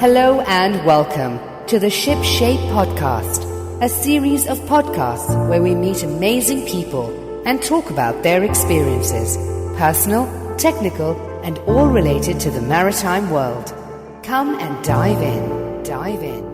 Hello and welcome to the SHIPSHAPE podcast, a series of podcasts where we meet amazing people and talk about their experiences, personal, technical, and all related to the maritime world. Come and dive in, dive in.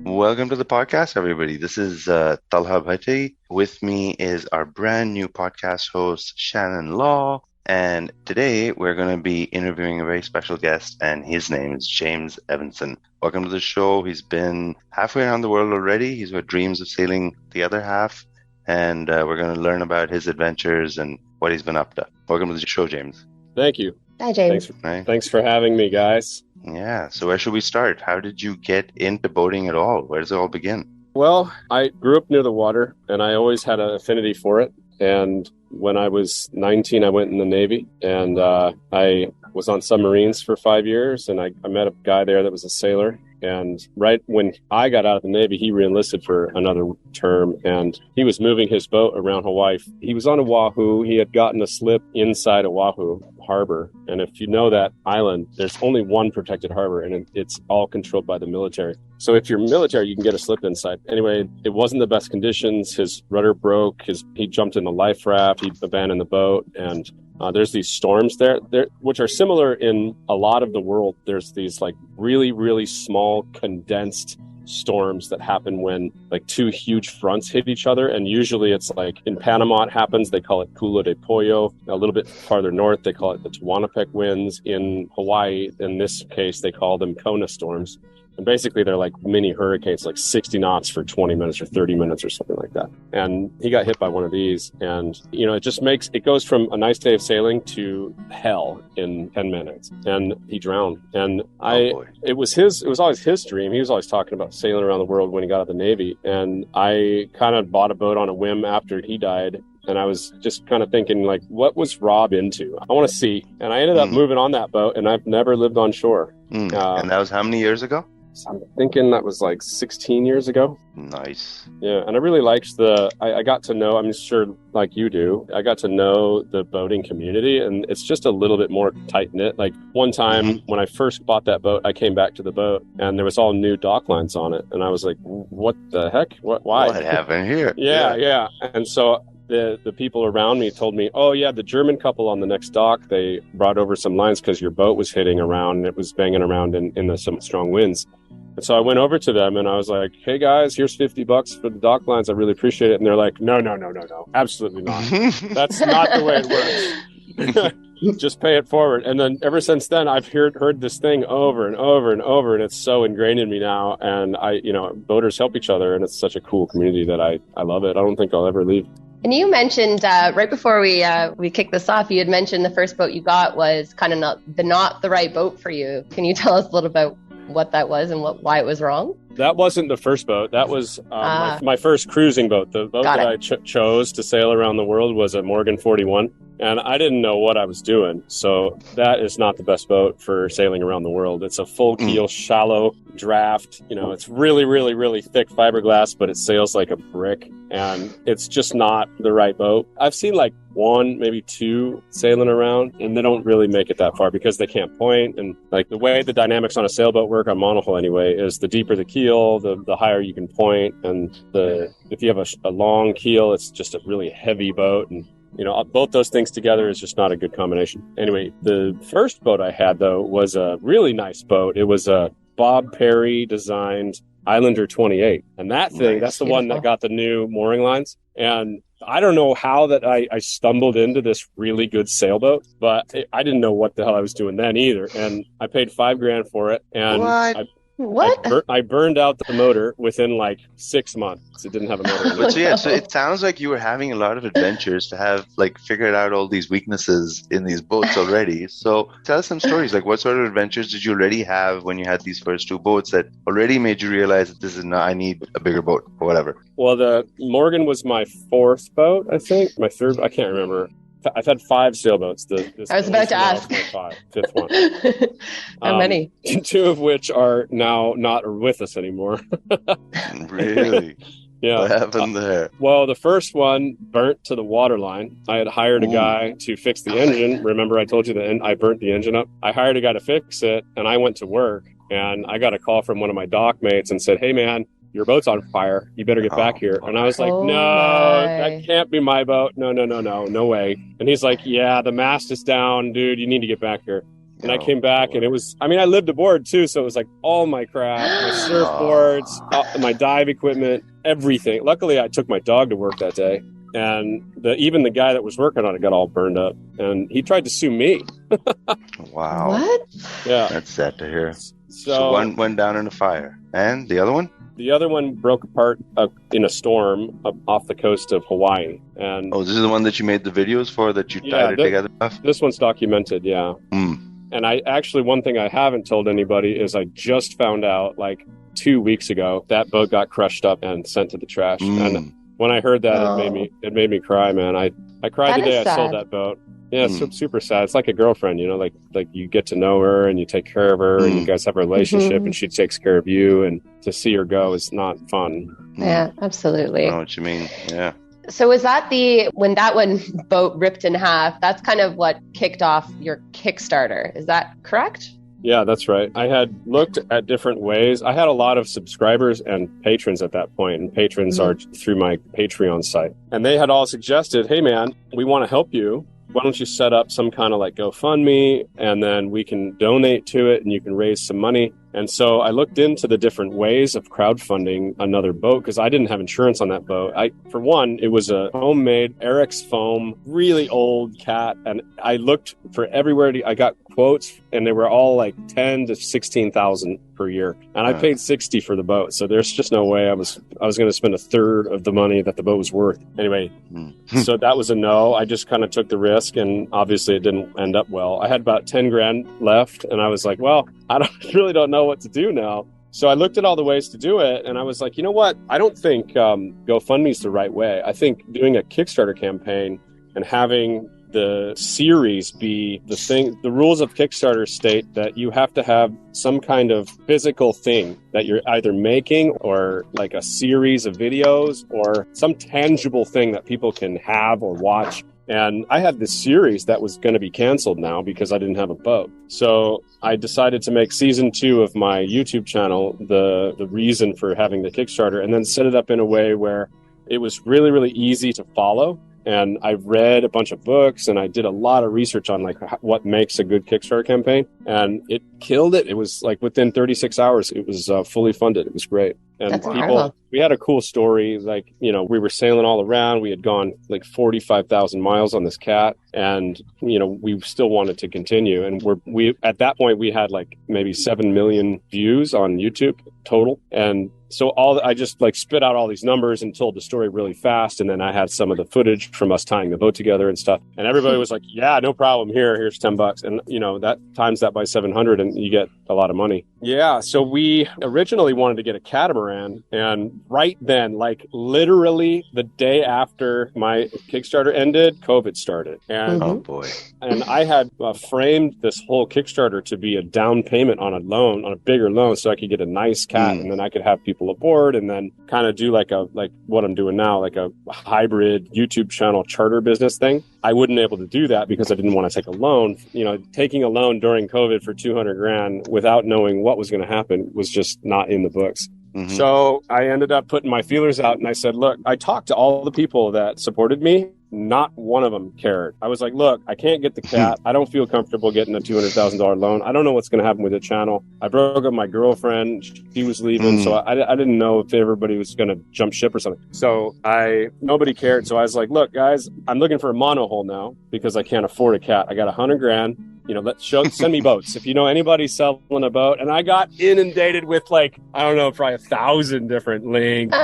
Welcome to the podcast, everybody. This is Talha Bhatti. With me is our brand new podcast host, Shannon Law. And today we're going to be interviewing a very special guest, and his name is James Evenson. Welcome to the show. He's been halfway around the world already. He's got dreams of sailing the other half. And we're going to learn about his adventures and what he's been up to. Welcome to the show, James. Thank you. Hi, James. Thanks for having me, guys. Yeah. So where should we start? How did you get into boating at all? Where does it all begin? Well, I grew up near the water, and I always had an affinity for it. And when I was 19, I went in the Navy, and I was on submarines for 5 years, and I met a guy there that was a sailor. And right when I got out of the Navy, he re-enlisted for another term, and he was moving his boat around Hawaii. He was on Oahu. He had gotten a slip inside Oahu harbor. And if you know that island, there's only one protected harbor, and it's all controlled by the military. So if you're military, you can get a slip inside. Anyway, it wasn't the best conditions. His rudder broke. He jumped in the life raft. He abandoned the boat, and there's these storms there, which are similar in a lot of the world. There's these like really, really small condensed storms that happen when like two huge fronts hit each other. And usually it's like in Panama, it happens. They call it Culo de Pollo. A little bit farther north, they call it the Tehuantepec winds. In Hawaii, in this case, they call them Kona storms. And basically, they're like mini hurricanes, like 60 knots for 20 minutes or 30 minutes or something like that. And he got hit by one of these. And, you know, it goes from a nice day of sailing to hell in 10 minutes. And he drowned. And it was always his dream. He was always talking about sailing around the world when he got out of the Navy. And I kind of bought a boat on a whim after he died. And I was just kind of thinking, like, what was Rob into? I want to see. And I ended up moving on that boat, and I've never lived on shore. And that was how many years ago? I'm thinking that was like 16 years ago. Nice. Yeah, and I really liked I got to know, I'm sure like you do, I got to know the boating community, and it's just a little bit more tight-knit. Like one time when I first bought that boat, I came back to the boat, and there was all new dock lines on it. And I was like, what the heck? Why? What happened here? Yeah. And so the people around me told me, oh yeah, the German couple on the next dock, they brought over some lines because your boat was hitting around and it was banging around in some strong winds. And so I went over to them and I was like, hey guys, here's $50 for the dock lines. I really appreciate it. And they're like, no, absolutely not. That's not the way it works. Just pay it forward. And then ever since then, I've heard this thing over and over and over, and it's so ingrained in me now. And boaters help each other, and it's such a cool community that I love it. I don't think I'll ever leave. And you mentioned right before we kicked this off, you had mentioned the first boat you got was kind of not the right boat for you. Can you tell us a little about what that was and why it was wrong? That wasn't the first boat. That was my first cruising boat. The boat that I chose to sail around the world was a Morgan 41. And I didn't know what I was doing. So that is not the best boat for sailing around the world. It's a full keel, shallow draft. You know, it's really, really, really thick fiberglass, but it sails like a brick. And it's just not the right boat. I've seen like one, maybe two sailing around, and they don't really make it that far because they can't point. And like the way the dynamics on a sailboat work, on monohull anyway, is the deeper the keel, the higher you can point. And if you have a long keel, it's just a really heavy boat. And both those things together is just not a good combination. Anyway, the first boat I had, though, was a really nice boat. It was a Bob Perry designed Islander 28. And that thing, that's the one that got the new mooring lines. And I don't know how that I stumbled into this really good sailboat, but I didn't know what the hell I was doing then either. And I paid $5,000 for it. And What? I burned out the motor within like 6 months. It didn't have a motor. So it sounds like you were having a lot of adventures to have like figured out all these weaknesses in these boats already. So tell us some stories. Like what sort of adventures did you already have when you had these first two boats that already made you realize that I need a bigger boat or whatever? Well, the Morgan was my fourth boat, I think. My third, I can't remember. I've had 5 sailboats. I was about to ask. Fifth one. How many? 2 of which are now not with us anymore. Really? Yeah. What happened there? Well, the first one burnt to the waterline. I had hired a guy to fix the engine. Remember I told you that I burnt the engine up? I hired a guy to fix it, and I went to work, and I got a call from one of my dock mates and said, "Hey, man, your boat's on fire. You better get back here." And I was like, that can't be my boat. No way. And he's like, yeah, the mast is down, dude. You need to get back here. And I came back, and it was, I lived aboard too. So it was like all my crap, my surfboards, my dive equipment, everything. Luckily, I took my dog to work that day. And even the guy that was working on it got all burned up. And he tried to sue me. Wow. What? Yeah. That's sad to hear. So one went down in a fire. And the other one? The other one broke apart in a storm off the coast of Hawaii. And this is the one that you made the videos for, that you tied it together? This one's documented, yeah. And one thing I haven't told anybody is I just found out like 2 weeks ago that boat got crushed up and sent to the trash. And when I heard that, it made me cry, man. I cried the day I sold that boat. Yeah, it's super sad. It's like a girlfriend, like you get to know her and you take care of her and you guys have a relationship and she takes care of you, and to see her go is not fun. Yeah, absolutely. I know what you mean. Yeah. So was that when that one boat ripped in half, that's kind of what kicked off your Kickstarter. Is that correct? Yeah, that's right. I had looked at different ways. I had a lot of subscribers and patrons at that point, and patrons are through my Patreon site. And they had all suggested, hey, man, we want to help you. Why don't you set up some kind of like GoFundMe, and then we can donate to it and you can raise some money. And so I looked into the different ways of crowdfunding another boat because I didn't have insurance on that boat. For one, it was a homemade Eric's foam, really old cat. And I looked for everywhere. I got quotes and they were all like 10 to 16,000 per year. And I paid 60 for the boat. So there's just no way I was going to spend a third of the money that the boat was worth. Anyway, so that was a no. I just kind of took the risk, and obviously it didn't end up well. I had about 10 grand left, and I was like, well, I really don't know what to do now. So I looked at all the ways to do it, and I was like, you know what? I don't think GoFundMe is the right way. I think doing a Kickstarter campaign and having the series be the thing. The rules of Kickstarter state that you have to have some kind of physical thing that you're either making, or like a series of videos, or some tangible thing that people can have or watch. And I had this series that was going to be canceled now because I didn't have a boat. So I decided to make season 2 of my YouTube channel the reason for having the Kickstarter, and then set it up in a way where it was really, really easy to follow. And I read a bunch of books, and I did a lot of research on like what makes a good Kickstarter campaign, and it killed it. It was like within 36 hours, it was fully funded. It was great. And that's incredible. We had a cool story. Like, we were sailing all around. We had gone like 45,000 miles on this cat, and, we still wanted to continue. And we at that point, we had like maybe 7 million views on YouTube total. And so I just like spit out all these numbers and told the story really fast. And then I had some of the footage from us tying the boat together and stuff. And everybody was like, yeah, no problem. Here's $10. And, that times that by 700 and you get a lot of money. Yeah. So we originally wanted to get a catamaran. And right then, like literally the day after my Kickstarter ended, COVID started. And oh boy. And I had framed this whole Kickstarter to be a down payment on a bigger loan, so I could get a nice cat, and then I could have people aboard, and then kind of do like what I'm doing now, like a hybrid YouTube channel charter business thing. I wouldn't be able to do that because I didn't want to take a loan. Taking a loan during COVID for 200 grand without knowing what was going to happen was just not in the books. Mm-hmm. So I ended up putting my feelers out, and I said, look, I talked to all the people that supported me. Not one of them cared. I was like, look, I can't get the cat. I don't feel comfortable getting a $200,000 loan. I don't know what's going to happen with the channel. I broke up with my girlfriend. She was leaving. So I didn't know if everybody was going to jump ship or something. So nobody cared. So I was like, look, guys, I'm looking for a monohull now because I can't afford a cat. I got 100 grand. Send me boats. If you know anybody selling a boat. And I got inundated with probably 1,000 different links.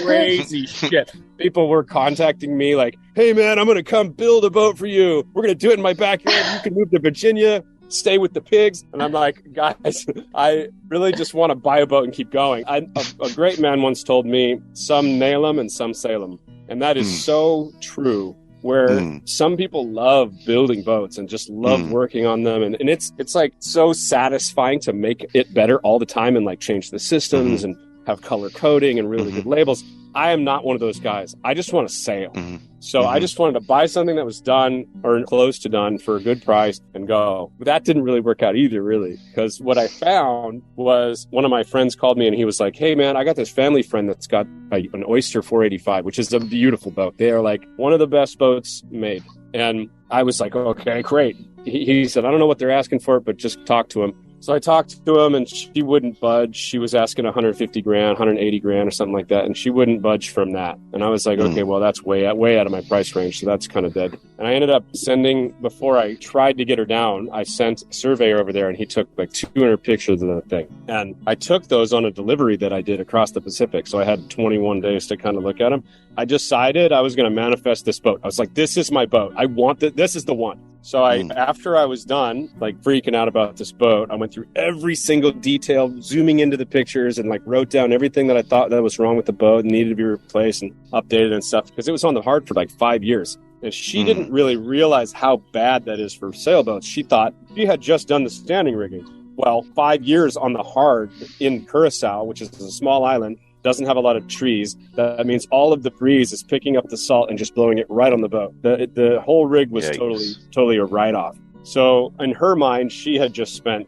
Crazy shit. People were contacting me like, hey man, I'm going to come build a boat for you. We're going to do it in my backyard. You can move to Virginia, stay with the pigs. And I'm like, guys, I really just want to buy a boat and keep going. A great man once told me, some nail 'em and some sail 'em. And that is so true. where some people love building boats and just love working on them. And it's like so satisfying to make it better all the time and like change the systems and have color coding and really good labels. I am not one of those guys. I just want to sail. So I just wanted to buy something that was done or close to done for a good price and go. But that didn't really work out either, really, because what I found was one of my friends called me and he was like, hey, man, I got this family friend that's got an Oyster 485, which is a beautiful boat. They are like one of the best boats made. And I was like, okay, great. He said, I don't know what they're asking for, but just talk to him. So I talked to him and she wouldn't budge. She was asking 150 grand, 180 grand or something like that. And she wouldn't budge from that. And I was like, okay, well, that's way out of my price range. So that's kind of dead. And I ended up sending, before I tried to get her down, I sent a surveyor over there and he took like 200 pictures of the thing. And I took those on a delivery that I did across the Pacific. So I had 21 days to kind of look at them. I decided I was going to manifest this boat. I was like, this is my boat. I want this is the one. So after I was done, like freaking out about this boat, I went through every single detail, zooming into the pictures and like wrote down everything that I thought that was wrong with the boat and needed to be replaced and updated and stuff because it was on the hard for like 5 years. And she didn't really realize how bad that is for sailboats. She thought she had just done the standing rigging. Well, 5 years on the hard in Curacao, which is a small island, doesn't have a lot of trees. That means all of the breeze is picking up the salt and just blowing it right on the boat. The whole rig was totally a write-off. So in her mind, she had just spent,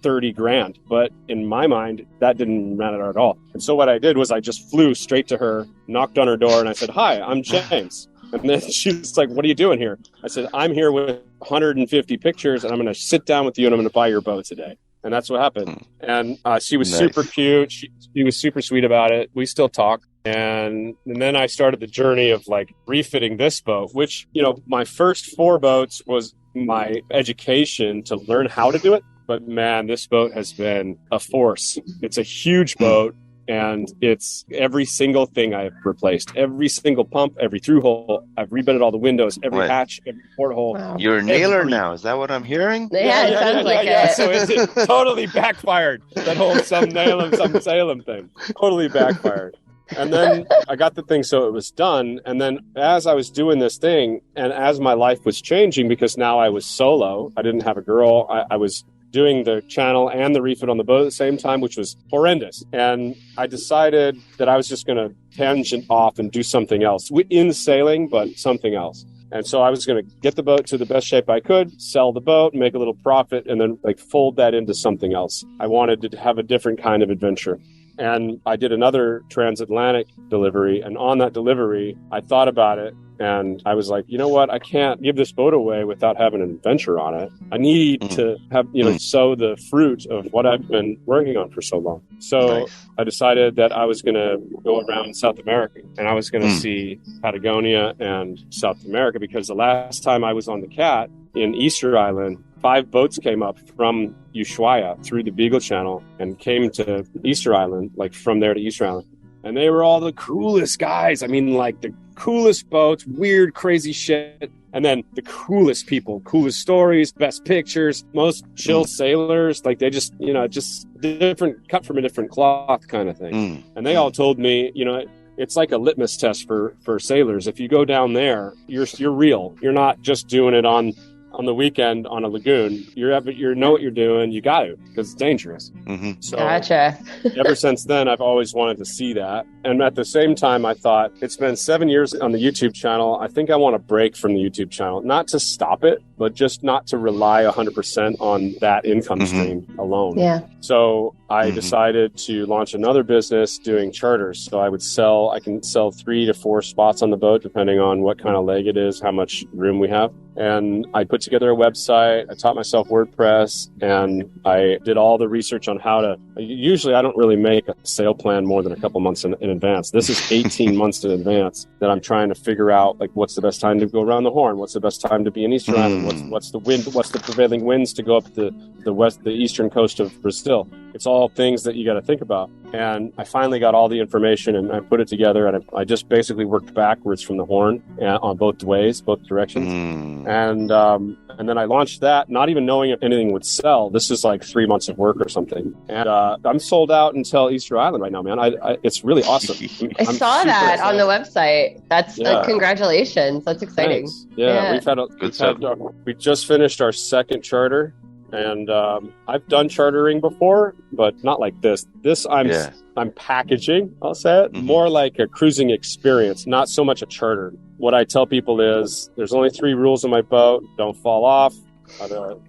30 grand. But in my mind, that didn't matter at all. And so what I did was I just flew straight to her, knocked on her door, and I said, hi, I'm James. And then she was like, what are you doing here? I said, I'm here with 150 pictures, and I'm going to sit down with you, and I'm going to buy your boat today. And that's what happened. And she was super cute. She was super sweet about it. We still talk. And then I started the journey of like refitting this boat, which, my first 4 boats was my education to learn how to do it. But man, this boat has been a force. It's a huge boat. And it's every single thing I've replaced. Every single pump, every through hole. I've rebedded all the windows, every hatch, every porthole. Wow. You're a nailer now. Is that what I'm hearing? Yeah, it sounds like it. So it totally backfired. That whole some nail 'em, some sail 'em thing. Totally backfired. And then I got the thing so it was done. And then as I was doing this thing, and as my life was changing, because now I was solo, I didn't have a girl, I was doing the channel and the refit on the boat at the same time, which was horrendous. And I decided that I was just going to tangent off and do something else in sailing, but something else. And so I was going to get the boat to the best shape I could, sell the boat, make a little profit, and then like fold that into something else. I wanted to have a different kind of adventure. And I did another transatlantic delivery. And on that delivery, I thought about it. And I was like, you know what? I can't give this boat away without having an adventure on it. I need to have, sow the fruit of what I've been working on for so long. So I decided that I was going to go around South America and I was going to see Patagonia and South America, because the last time I was on the Cat in Easter Island, 5 boats came up from Ushuaia through the Beagle Channel and came to Easter Island, like from there to Easter Island. And they were all the coolest guys. I mean, like the coolest boats, weird, crazy shit. And then the coolest people, coolest stories, best pictures, most chill sailors. Like they just, just different, cut from a different cloth kind of thing. And they all told me, it's like a litmus test for sailors. If you go down there, you're real. You're not just doing it on the weekend on a lagoon. You know what you're doing. You got to, because it's dangerous. So Gotcha. Ever since then, I've always wanted to see that. And at the same time, I thought, it's been 7 years on the YouTube channel. I think I want to break from the YouTube channel, not to stop it, but just not to rely 100% on that income stream alone. Yeah. So I decided to launch another business doing charters. So I can sell 3 to 4 spots on the boat, depending on what kind of leg it is, how much room we have. And I put together a website. I taught myself WordPress, and I did all the research on how to. Usually, I don't really make a sale plan more than a couple months in advance. This is 18 months in advance that I'm trying to figure out, like, what's the best time to go around the Horn? What's the best time to be in Easter Island? What's the wind? What's the prevailing winds to go up the eastern coast of Brazil? It's all things that you got to think about. And I finally got all the information and I put it together, and I just basically worked backwards from the Horn on both ways, both directions. And And then I launched that, not even knowing if anything would sell. This is like 3 months of work or something. And I'm sold out until Easter Island right now, man. It's really awesome. I saw that on the website. That's congratulations. That's exciting. Thanks. Yeah, we just finished our second charter. And I've done chartering before, but not like this. I'm packaging, I'll say it, more like a cruising experience, not so much a charter. What I tell people is there's only 3 rules on my boat. Don't fall off.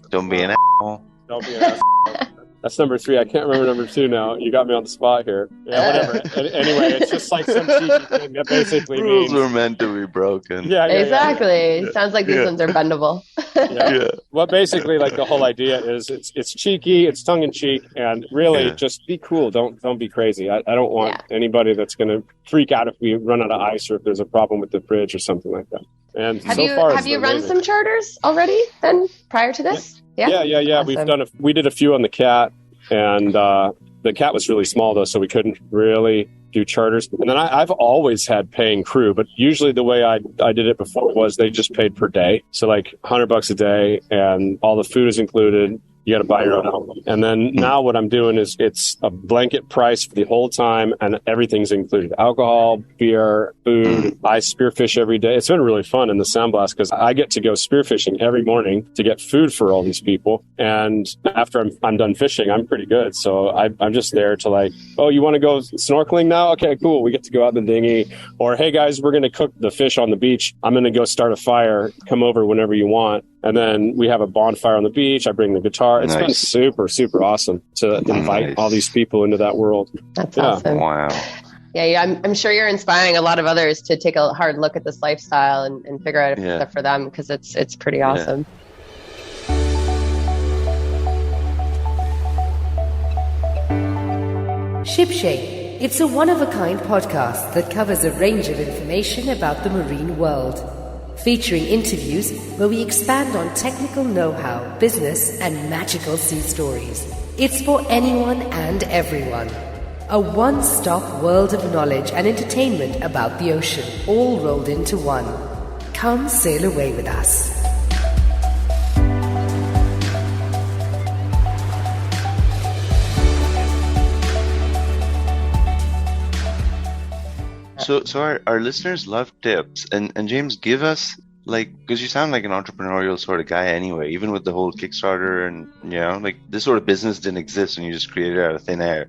Don't be an asshole. Don't be an asshole. That's number 3. I can't remember number 2 now. You got me on the spot here. Yeah, whatever. Anyway, it's just like some cheesy thing that basically rules means... were meant to be broken. Yeah, exactly. Yeah. Sounds like these ones are bendable. Well, basically, like the whole idea is it's cheeky, it's tongue in cheek, and really just be cool. Don't be crazy. I don't want anybody that's going to freak out if we run out of ice or if there's a problem with the bridge or something like that. And have you run some charters already then prior to this? Yeah. Awesome. We did a few on the Cat, and the Cat was really small though, so we couldn't really do charters. And then I've always had paying crew, but usually the way I did it before was they just paid per day. So like $100 a day, and all the food is included. You got to buy your own alcohol. And then now what I'm doing is it's a blanket price for the whole time, and everything's included. Alcohol, beer, food. I spearfish every day. It's been really fun in the Sandblast because I get to go spearfishing every morning to get food for all these people. And after I'm done fishing, I'm pretty good. So I'm just there to like, oh, you want to go snorkeling now? Okay, cool. We get to go out in the dinghy. Or, hey, guys, we're going to cook the fish on the beach. I'm going to go start a fire. Come over whenever you want. And then we have a bonfire on the beach. I bring the guitar. It's been super, super awesome to invite all these people into that world. That's awesome. Wow. Yeah, I'm sure you're inspiring a lot of others to take a hard look at this lifestyle and figure out if it's for them, because it's pretty awesome. SHIPSHAPE. It's a one-of-a-kind podcast that covers a range of information about the marine world, featuring interviews where we expand on technical know-how, business, and magical sea stories. It's for anyone and everyone. A one-stop world of knowledge and entertainment about the ocean, all rolled into one. Come sail away with us. So our listeners love tips, and James, give us, like, because you sound like an entrepreneurial sort of guy anyway, even with the whole Kickstarter, and like this sort of business didn't exist and you just created it out of thin air.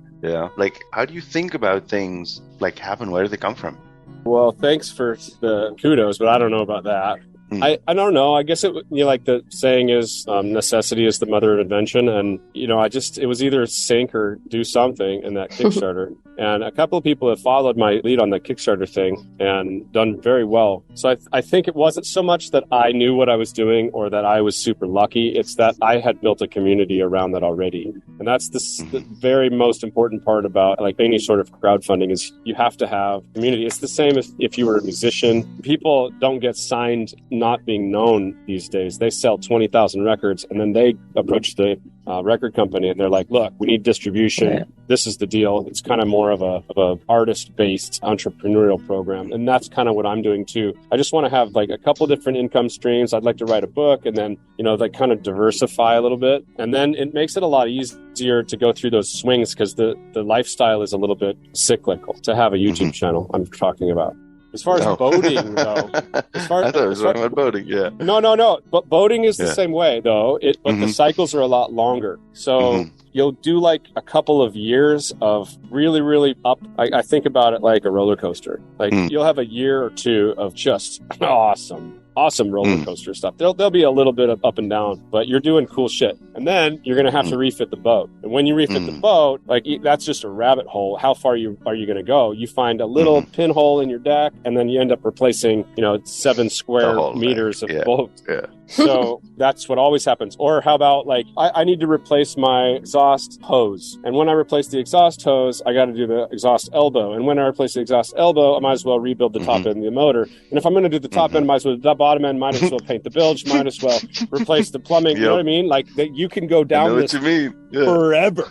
Like, how do you think about things like happen? Where do they come from? Well, thanks for the kudos, but I don't know about that. I don't know. I guess like the saying is, necessity is the mother of invention. And, it was either sink or do something in that Kickstarter. And a couple of people have followed my lead on the Kickstarter thing and done very well. So I think it wasn't so much that I knew what I was doing or that I was super lucky. It's that I had built a community around that already. And that's the very most important part about like any sort of crowdfunding is you have to have community. It's the same if you were a musician. People don't get signed not being known these days. They sell 20,000 records and then they approach the record company and they're like, look, we need distribution. Yeah. This is the deal. It's kind of more of a artist-based entrepreneurial program. And that's kind of what I'm doing too. I just want to have like a couple different income streams. I'd like to write a book and then, like kind of diversify a little bit. And then it makes it a lot easier to go through those swings because the lifestyle is a little bit cyclical to have a YouTube channel I'm talking about. As far as boating, though. I thought it was talking about boating, yeah. No. But boating is the same way, though. But the cycles are a lot longer. So you'll do like a couple of years of really, really up. I think about it like a roller coaster. Like you'll have a year or two of just awesome roller coaster stuff. There'll be a little bit of up and down, but you're doing cool shit. And then you're going to have to refit the boat. And when you refit the boat, like that's just a rabbit hole. How far are you going to go? You find a little pinhole in your deck, and then you end up replacing, 7 square meters of boat. Yeah. So that's what always happens. Or how about like, I need to replace my exhaust hose. And when I replace the exhaust hose, I got to do the exhaust elbow. And when I replace the exhaust elbow, I might as well rebuild the top end of the motor. And if I'm going to do the top end, I might as well do the bottom end, might as well paint the bilge, might as well replace the plumbing. You know what I mean? Like you can go I down know what this you mean. Yeah. forever.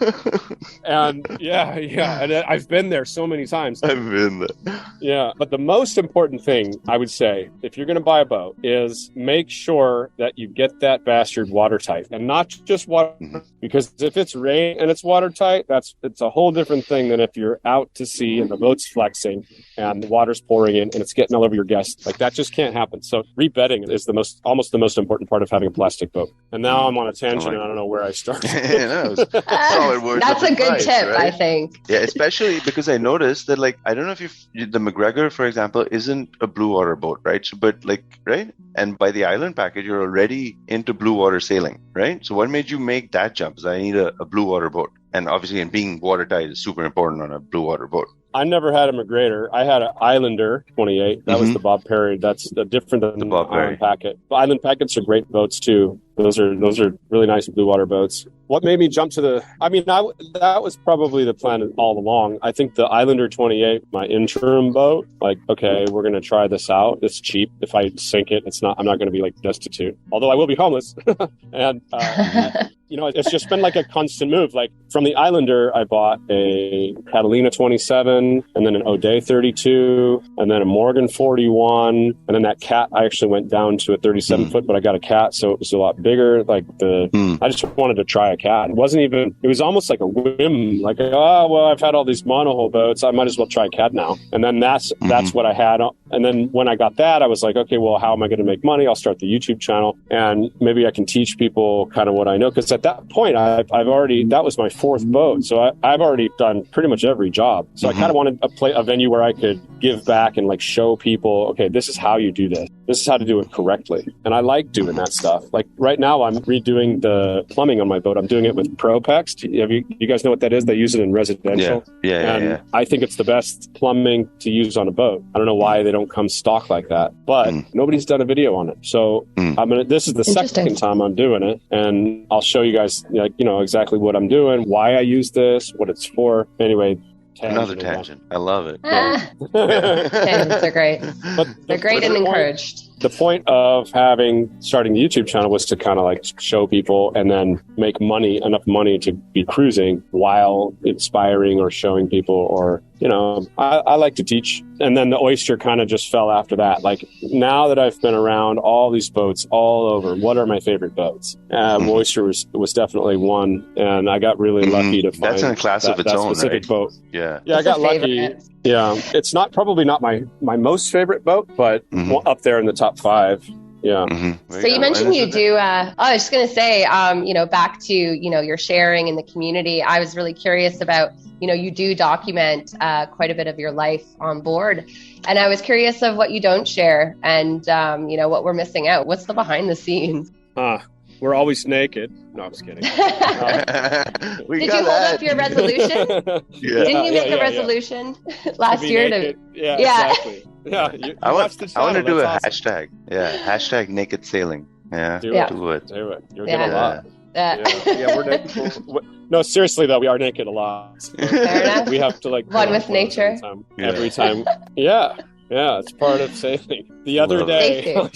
And and I've been there so many times. I've been there. Yeah, but the most important thing I would say, if you're going to buy a boat, is make sure that you get that bastard watertight, and not just water. Because if it's rain and it's watertight, it's a whole different thing than if you're out to sea and the boat's flexing and the water's pouring in and it's getting all over your guests. Like, that just can't happen. So rebedding is almost the most important part of having a plastic boat. And now I'm on a tangent and I don't know where I started. Solid words. That's a good tip, right? I think. Yeah, especially because I noticed that, like, I don't know if the McGregor, for example, isn't a blue water boat, right? So, but like, right? And by the island package, you're already into blue water sailing, right? So what made you make that jump? Because I need a blue water boat. And obviously, and being watertight is super important on a blue water boat. I never had a McGregor. I had an Islander 28. That was the Bob Perry. That's different than the Bob Perry. Island Packet. But Island Packets are great boats too. Those are really nice blue water boats. What made me jump to that was probably the plan all along. I think the Islander 28, my interim boat, like, okay, we're going to try this out. It's cheap. If I sink it, I'm not going to be like destitute. Although I will be homeless. And, it's just been like a constant move. Like, from the Islander, I bought a Catalina 27 and then an O'Day 32 and then a Morgan 41. And then that cat, I actually went down to a 37 foot, but I got a cat. So it was a lot bigger. Like I just wanted to try a cat. It was almost like a whim. Like, oh, well, I've had all these monohull boats. I might as well try a cat now. And then that's what I had. And then when I got that, I was like, okay, well, how am I going to make money? I'll start the YouTube channel and maybe I can teach people kind of what I know. Because at that point, that was my fourth boat. So I've already done pretty much every job. So I kind of wanted a venue where I could give back and like show people, okay, this is how you do this. This is how to do it correctly. And I like doing that stuff. Like right now, I'm redoing the plumbing on my boat. I'm doing it with Propex. You guys know what that is? They use it in residential. Yeah. I think it's the best plumbing to use on a boat. I don't know why they don't come stock like that, but nobody's done a video on it. So this is the second time I'm doing it, and I'll show you guys exactly what I'm doing, why I use this, what it's for. Anyway. Another tangent. I love it. Tangents are great. But they're great and encouraged. The point of starting the YouTube channel was to kind of like show people and then make enough money to be cruising while inspiring or showing people, or, I like to teach. And then the Oyster kind of just fell after that. Like, now that I've been around all these boats all over, what are my favorite boats? Oyster was definitely one. And I got really lucky to find that's in a class of its own, specific right? boat. Yeah. Yeah, I got lucky. Yeah, it's probably not my most favorite boat, but up there in the top 5. Yeah. So you mentioned you do, I was just going to say, back to, your sharing in the community. I was really curious about, you do document quite a bit of your life on board. And I was curious of what you don't share and, what we're missing out. What's the behind the scenes? We're always naked. No, I'm just kidding. Did you hold up your resolution? Didn't you make a resolution last year? Exactly. Yeah, I want to do a hashtag. Yeah, hashtag naked sailing. Yeah, do it. You'll get a lot. We're naked. No, seriously though, we are naked a lot. So fair enough. We have to one with nature every time. Yeah, it's part of sailing. The other day, I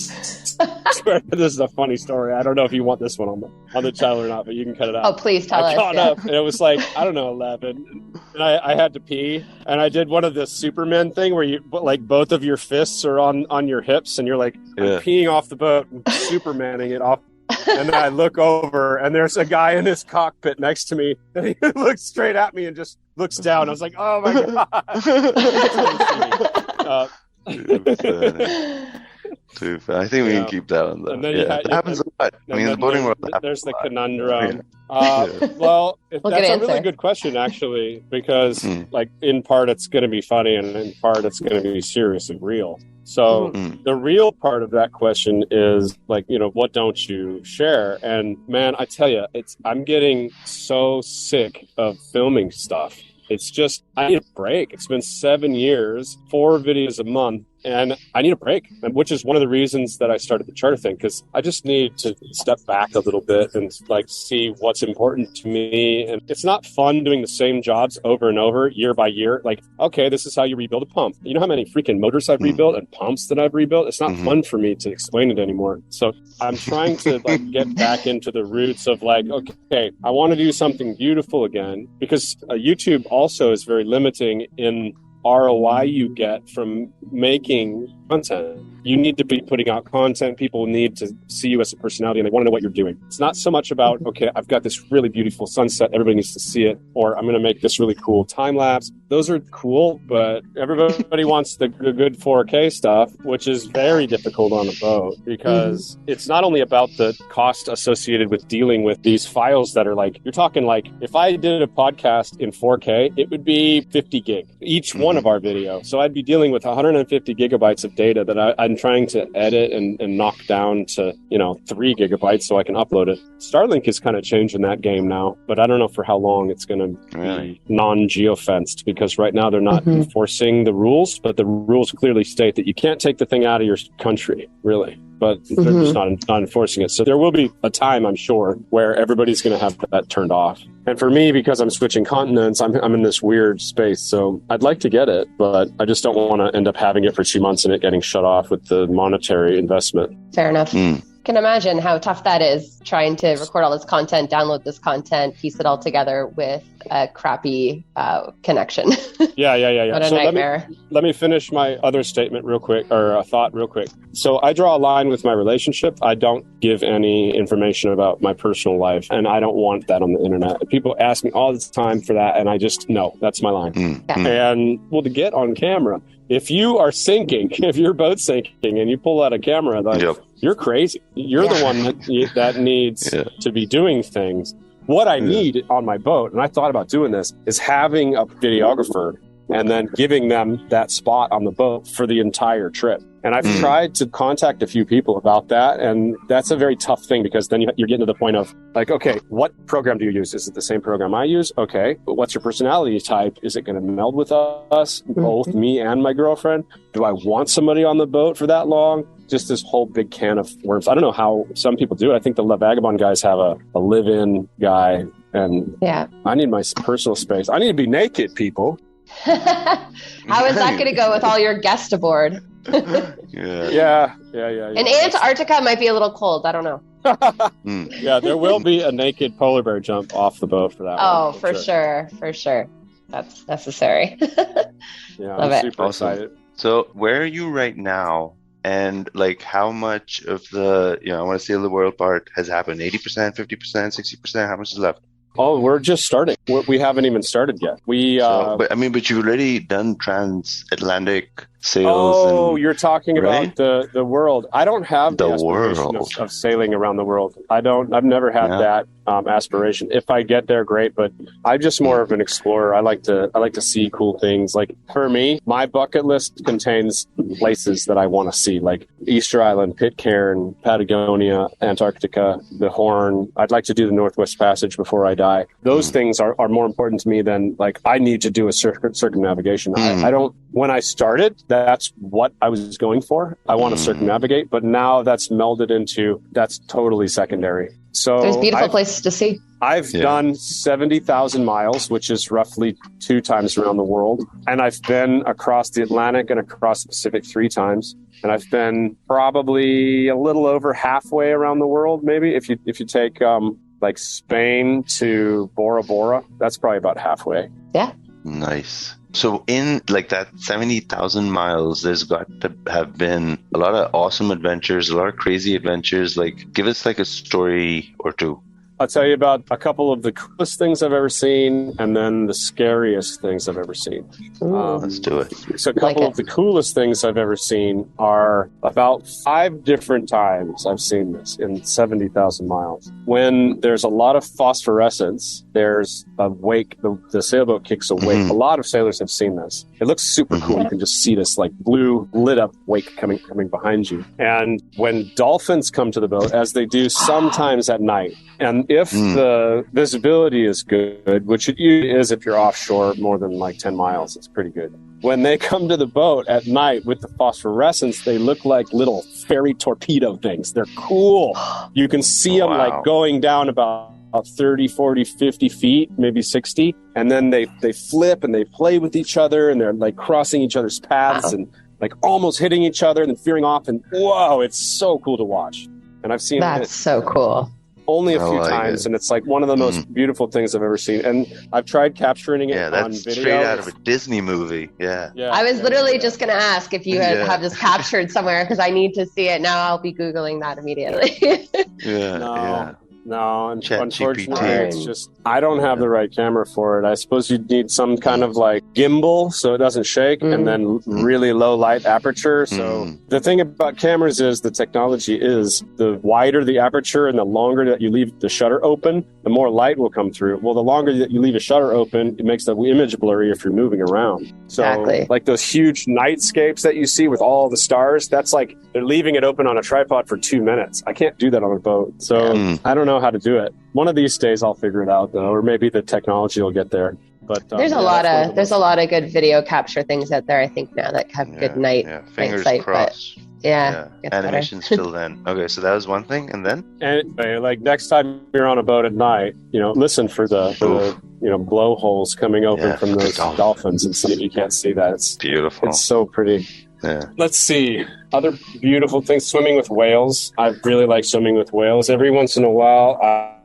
swear, this is a funny story. I don't know if you want this one on the channel or not, but you can cut it out. Oh, please tell us. I got up, and it was like, I don't know, 11, and I had to pee, and I did one of the Superman thing where you, like, both of your fists are on your hips, and you're like, I'm peeing off the boat and Supermaning it off. And then I look over, and there's a guy in his cockpit next to me, and he looks straight at me and just looks down. I was like, oh my God. I think we can keep that one, though. And then it happens a lot. I mean, the boating world happens. There's the conundrum. Well, that's a really good question, actually, because like, in part it's going to be funny, and in part it's going to be serious and real. So the real part of that question is, like, what don't you share? And man, I tell you, I'm getting so sick of filming stuff. It's just, I need a break. It's been 7 years, 4 videos a month. and I need a break, which is one of the reasons that I started the charter thing, because I just need to step back a little bit and like see what's important to me. And it's not fun doing the same jobs over and over, year by year. Like, okay, this is how you rebuild a pump. You know how many freaking motors I've rebuilt and pumps that I've rebuilt? It's not fun for me to explain it anymore. So I'm trying to like get back into the roots of like, okay, I want to do something beautiful again, because YouTube also is very limiting in ROI you get from making content. You need to be putting out content. People need to see you as a personality, and they want to know what you're doing. It's not so much about, okay, I've got this really beautiful sunset, everybody needs to see it, or I'm going to make this really cool time lapse. Those are cool, but everybody wants the good 4K stuff, which is very difficult on a boat, because it's not only about the cost associated with dealing with these files that are like, you're talking like, if I did a podcast in 4K, it would be 50 gig, each one of our videos. So I'd be dealing with 150 gigabytes of data that I'm trying to edit and knock down to, 3 gigabytes so I can upload it. Starlink is kind of changing that game now, but I don't know for how long it's going to be non-geofenced, because right now they're not enforcing the rules, but the rules clearly state that you can't take the thing out of your country, really. But they're just not enforcing it. So there will be a time, I'm sure, where everybody's going to have that turned off. And for me, because I'm switching continents, I'm in this weird space. So I'd like to get it, but I just don't want to end up having it for 2 months and it getting shut off with the monetary investment. Fair enough. Can imagine how tough that is, trying to record all this content, download this content, piece it all together with a crappy connection. Yeah. What a nightmare. Let me finish my other statement real quick, or a thought real quick. So I draw a line with my relationship. I don't give any information about my personal life, and I don't want that on the internet. People ask me all the time for that, and I just, no, that's my line. And well, to get on camera, if you are sinking, if your boat's sinking and you pull out a camera, like, you're crazy. You're the one that needs to be doing things. What I need on my boat, and I thought about doing this, is having a videographer and then giving them that spot on the boat for the entire trip. And I've tried to contact a few people about that, and that's a very tough thing, because then you're getting to the point of like, okay, what program do you use? Is it the same program I use? Okay, but what's your personality type? Is it going to meld with us, both me and my girlfriend? Do I want somebody on the boat for that long? Just this whole big can of worms. I don't know how some people do it. I think the Vagabond guys have a live-in guy, and I need my personal space. I need to be naked, people. How is that going to go with all your guests aboard? Yeah. And Antarctica might be a little cold. I don't know. Yeah, there will be a naked polar bear jump off the boat for that. Oh, one, for sure. That's necessary. Love I'm super excited. So where are you right now? And like, how much of the, I want to see the world part has happened? 80%, 50%, 60%? How much is left? Oh, we're just starting. We haven't even started yet. But you've already done transatlantic sails. Oh, you're talking about the world. I don't have the aspiration of sailing around the world. I've never had that aspiration. If I get there, great. But I'm just more of an explorer. I like to see cool things. Like for me, my bucket list contains places that I want to see, like Easter Island, Pitcairn, Patagonia, Antarctica, the Horn. I'd like to do the Northwest Passage before I die. Those things are more important to me than like I need to do a circumnavigation. I don't. When I started, that's what I was going for. I want to circumnavigate, but now that's melded into that's totally secondary. So there's beautiful places to see. I've done 70,000 miles, which is roughly 2 times around the world. And I've been across the Atlantic and across the Pacific 3 times. And I've been probably a little over halfway around the world, maybe. If you take like Spain to Bora Bora, that's probably about halfway. Yeah. Nice. So in like that 70,000 miles, there's got to have been a lot of awesome adventures, a lot of crazy adventures. Like, give us like a story or two. I'll tell you about a couple of the coolest things I've ever seen, and then the scariest things I've ever seen. Let's do it. So a couple of the coolest things I've ever seen are about 5 different times I've seen this in 70,000 miles. When there's a lot of phosphorescence, there's a wake, the sailboat kicks a wake. A lot of sailors have seen this. It looks super cool. You can just see this like blue lit up wake coming behind you. And when dolphins come to the boat, as they do sometimes at night, and if the visibility is good, which it usually is if you're offshore more than like 10 miles, it's pretty good. when they come to the boat at night with the phosphorescence, they look like little fairy torpedo things. They're cool. You can see them like going down about 30, 40, 50 feet, maybe 60. And then they flip and they play with each other, and they're like crossing each other's paths and like almost hitting each other and then veering off. And whoa, it's so cool to watch. And I've seen that's so cool. Only a few times, and it's like one of the most beautiful things I've ever seen. And I've tried capturing it on video. Straight out of a Disney movie. Yeah. I was literally just going to ask if you have this captured somewhere, because I need to see it. Now I'll be Googling that immediately. No, unfortunately, it's just, I don't have the right camera for it. I suppose you'd need some kind of like gimbal so it doesn't shake, and then really low light aperture. So the thing about cameras is the technology is the wider the aperture and the longer that you leave the shutter open, the more light will come through. Well, the longer that you leave a shutter open, it makes the image blurry if you're moving around. So like those huge nightscapes that you see with all the stars, that's like they're leaving it open on a tripod for 2 minutes. I can't do that on a boat. So I don't know how to do it. One of these days I'll figure it out though, or maybe the technology will get there. But there's a lot of good video capture things out there, I think, now that have good night fingers sight, crossed. Animations till then. Okay, so that was one thing, and then like next time you're on a boat at night, listen for the blowholes coming open from those dolphins and see if you can't see that. It's beautiful. It's so pretty. Yeah. Let's see. Other beautiful things. Swimming with whales. I really like swimming with whales. Every once in a while,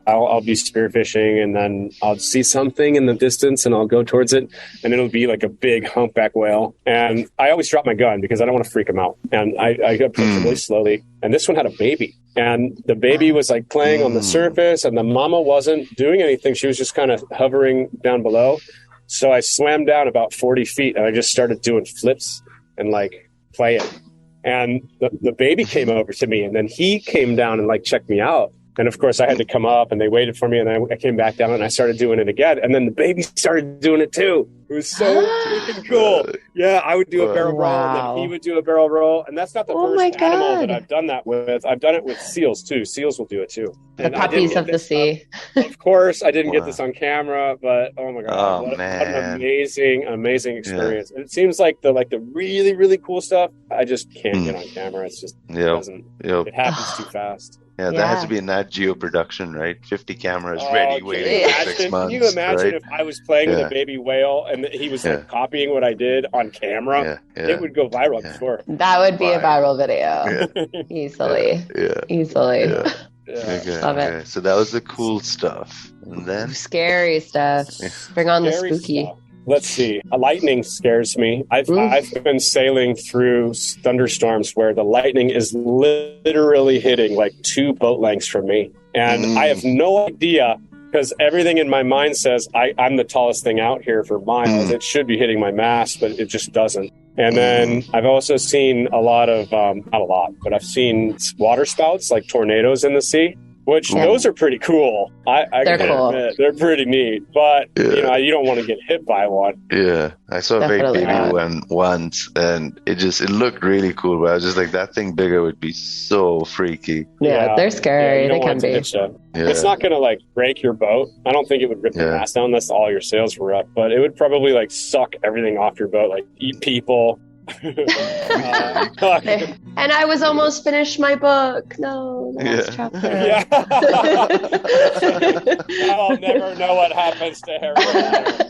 I'll be spearfishing, and then I'll see something in the distance, and I'll go towards it, and it'll be like a big humpback whale. And I always drop my gun because I don't want to freak them out. And I approach it really slowly. And this one had a baby. And the baby was like playing on the surface, and the mama wasn't doing anything. She was just kind of hovering down below. So I swam down about 40 feet, and I just started doing flips and like playing. And the baby came over to me, and then he came down and like checked me out. And of course I had to come up, and they waited for me, and I came back down and I started doing it again. And then the baby started doing it too. It was so freaking cool. Yeah, I would do a barrel roll, and then he would do a barrel roll. And that's not the first animal that I've done that with. I've done it with seals too. Seals will do it too. The puppies of the sea. Of course, I didn't get this on camera, but oh my God, what an amazing experience. And it seems like the really, really cool stuff, I just can't get on camera. It's just, it happens too fast. Yeah, that has to be a Nat Geo production, right? 50 cameras ready, waiting for 6 months. Can you imagine if I was playing with a baby whale and he was like copying what I did on camera? It would go viral, I'm sure. That would be a viral video. Easily. Easily. Love it. So that was the cool stuff. And then? Scary stuff. Bring on the spooky. Stuff. Let's see. Lightning scares me. I've been sailing through thunderstorms where the lightning is literally hitting like 2 boat lengths from me. And I have no idea, because everything in my mind says I'm the tallest thing out here for miles. It should be hitting my mast, but it just doesn't. And then I've also seen a lot of, not a lot, but I've seen water spouts, like tornadoes in the sea. Which those are pretty cool. They're cool. Admit, they're pretty neat. But you don't want to get hit by one. Yeah, I saw a big baby one once, and it looked really cool. But I was just like, that thing bigger would be so freaky. Yeah, they're scary. They can be. It's not going to like break your boat. I don't think it would rip the mast down unless all your sails were up. But it would probably like suck everything off your boat, like eat people. And I was almost finished my book. No, the last chapter. I'll never know what happens to Harry Potter.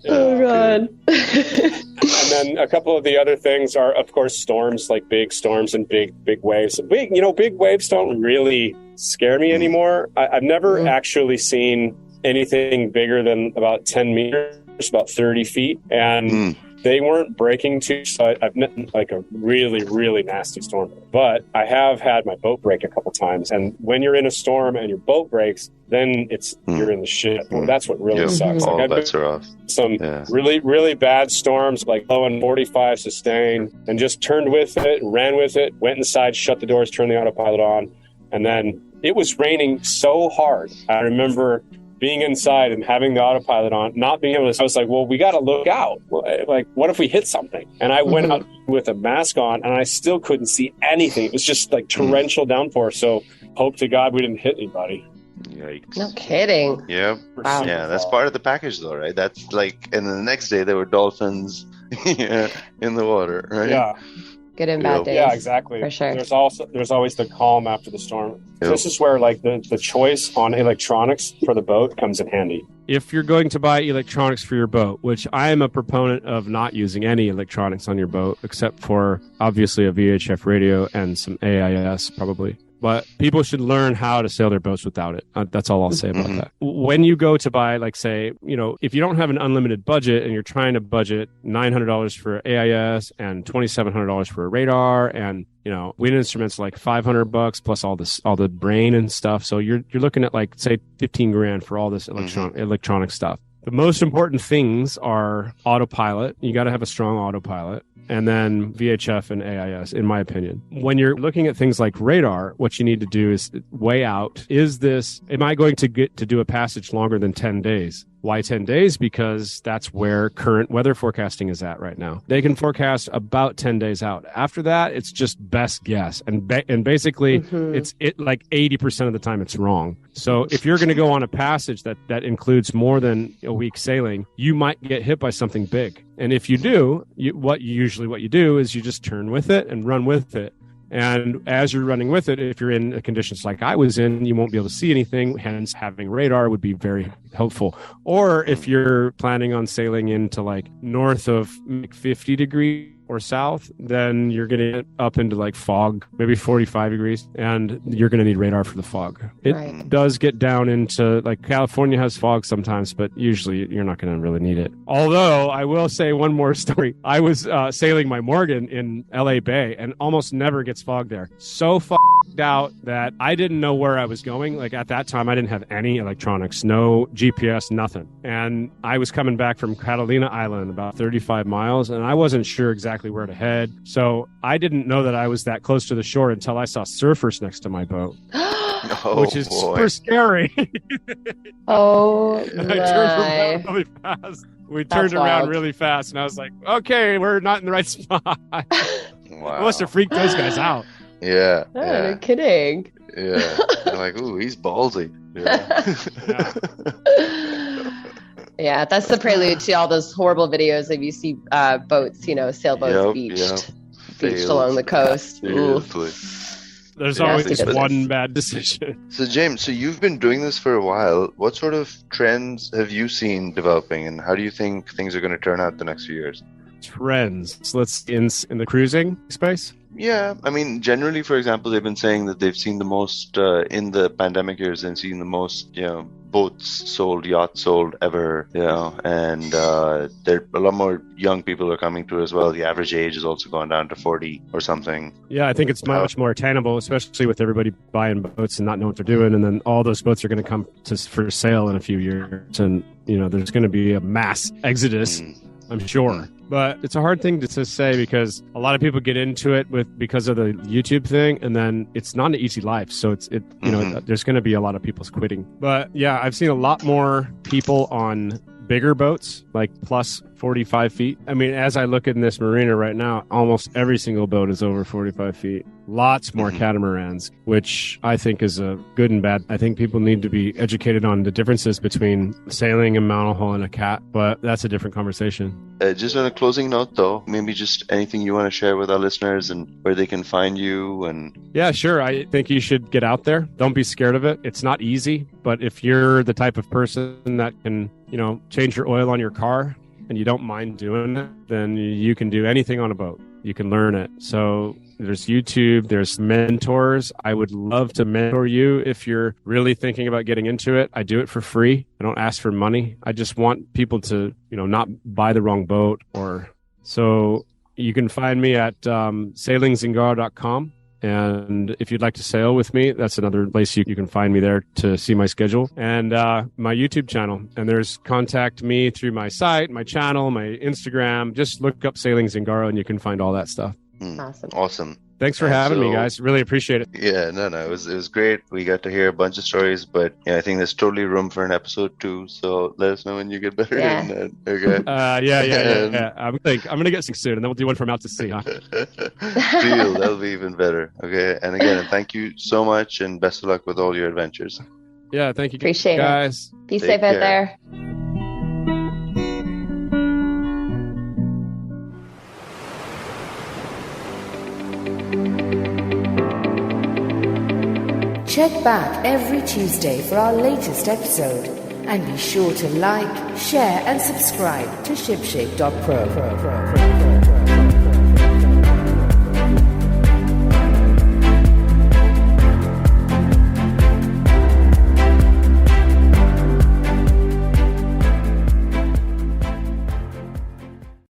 Oh God. And then a couple of the other things are, of course, storms, like big storms and big waves. Big waves don't really scare me anymore. I've never actually seen anything bigger than about 10 meters. About 30 feet, and they weren't breaking too. So I've met like a really, really nasty storm. But I have had my boat break a couple times, and when you're in a storm and your boat breaks, then you're in the shit. Well, that's what really sucks. All bets are off. Some really, really bad storms, like low and 45 sustained, and just turned with it, ran with it, went inside, shut the doors, turned the autopilot on, and then it was raining so hard. I remember being inside and having the autopilot on, not being able to, I was like, well, we got to look out. Like, what if we hit something? And I went out with a mask on, and I still couldn't see anything. It was just like torrential downpour. So hope to God we didn't hit anybody. Yikes. No kidding. Yep. Wow. Yeah, that's part of the package, though, right? That's like, and then the next day there were dolphins in the water, right? Yeah. Good and bad days. Yeah, exactly. For sure. There's always the calm after the storm. Yep. This is where like the choice on electronics for the boat comes in handy. If you're going to buy electronics for your boat, which I am a proponent of not using any electronics on your boat, except for obviously a VHF radio and some AIS probably. But people should learn how to sail their boats without it. That's all I'll say about that. When you go to buy, like, say, if you don't have an unlimited budget and you're trying to budget $900 for AIS and $2,700 for a radar, and wind instruments like $500 plus all the brain and stuff. So you're looking at like, say, $15,000 for all this electronic stuff. The most important things are autopilot. You got to have a strong autopilot. And then VHF and AIS, in my opinion. When you're looking at things like radar, what you need to do is weigh out, am I going to get to do a passage longer than 10 days? Why 10 days? Because that's where current weather forecasting is at right now. They can forecast about 10 days out. After that, it's just best guess. And basically, it's like 80% of the time it's wrong. So if you're going to go on a passage that includes more than a week sailing, you might get hit by something big. And if you do, what you do is you just turn with it and run with it. And as you're running with it, if you're in conditions like I was in, you won't be able to see anything. Hence, having radar would be very helpful. Or if you're planning on sailing into like north of 50 degrees or south, then you're going to get up into like fog, maybe 45 degrees, and you're going to need radar for the fog. It does get down into like California has fog sometimes, but usually you're not going to really need it. Although I will say one more story. I was sailing my Morgan in LA Bay and almost never gets fog there. So f***ed out that I didn't know where I was going. Like at that time, I didn't have any electronics, no GPS, nothing. And I was coming back from Catalina Island, about 35 miles, and I wasn't sure exactly where to head. So I didn't know that I was that close to the shore until I saw surfers next to my boat. Which is super scary. I turned around really fast. We turned around really fast, and I was like, okay, we're not in the right spot. Wow. I must have freaked those guys out. Yeah. No kidding. Yeah. They're like, ooh, he's ballsy. Yeah, that's the prelude to all those horrible videos of you see boats, sailboats beached along the coast. There's always this one bad decision. So, James, you've been doing this for a while. What sort of trends have you seen developing, and how do you think things are going to turn out the next few years? Trends. So let's in the cruising space. Yeah, I mean, generally, for example, they've been saying that they've seen the most in the pandemic years, and seen the most, boats sold, yachts sold ever, and there a lot more young people are coming through as well. The average age has also gone down to 40 or something. Yeah, I think it's much more attainable, especially with everybody buying boats and not knowing what they're doing. And then all those boats are going to come for sale in a few years, and there's going to be a mass exodus. I'm sure. But it's a hard thing to say because a lot of people get into it because of the YouTube thing, and then it's not an easy life. So there's going to be a lot of people quitting. But yeah, I've seen a lot more people on bigger boats, like plus 45 feet. I mean, as I look in this marina right now, almost every single boat is over 45 feet. Lots more catamarans, which I think is a good and bad. I think people need to be educated on the differences between sailing and monohull and a cat, but that's a different conversation. Just on a closing note, though, maybe just anything you want to share with our listeners and where they can find you. And yeah, sure. I think you should get out there. Don't be scared of it. It's not easy, but if you're the type of person that can, change your oil on your car and you don't mind doing it, then you can do anything on a boat. You can learn it. So there's YouTube, there's mentors. I would love to mentor you if you're really thinking about getting into it. I do it for free. I don't ask for money. I just want people to, not buy the wrong boat. So you can find me at sailingzingaro.com. And if you'd like to sail with me, that's another place you can find me there to see my schedule, and my YouTube channel. And there's contact me through my site, my channel, my Instagram. Just look up Sailing Zingaro and you can find all that stuff. Awesome. Thanks for having me, guys. Really appreciate it. Yeah, no, it was great. We got to hear a bunch of stories, but I think there's totally room for an episode 2. So let us know when you get better. Yeah. Okay. Yeah. I'm gonna get some soon, and then we'll do one from out to sea, huh? Deal. That'll be even better. Okay. And again, thank you so much, and best of luck with all your adventures. Yeah, thank you, Appreciate guys. it. Be Take safe out care. there. Check back every Tuesday for our latest episode, and be sure to like, share, and subscribe to SHIPSHAPE.pro.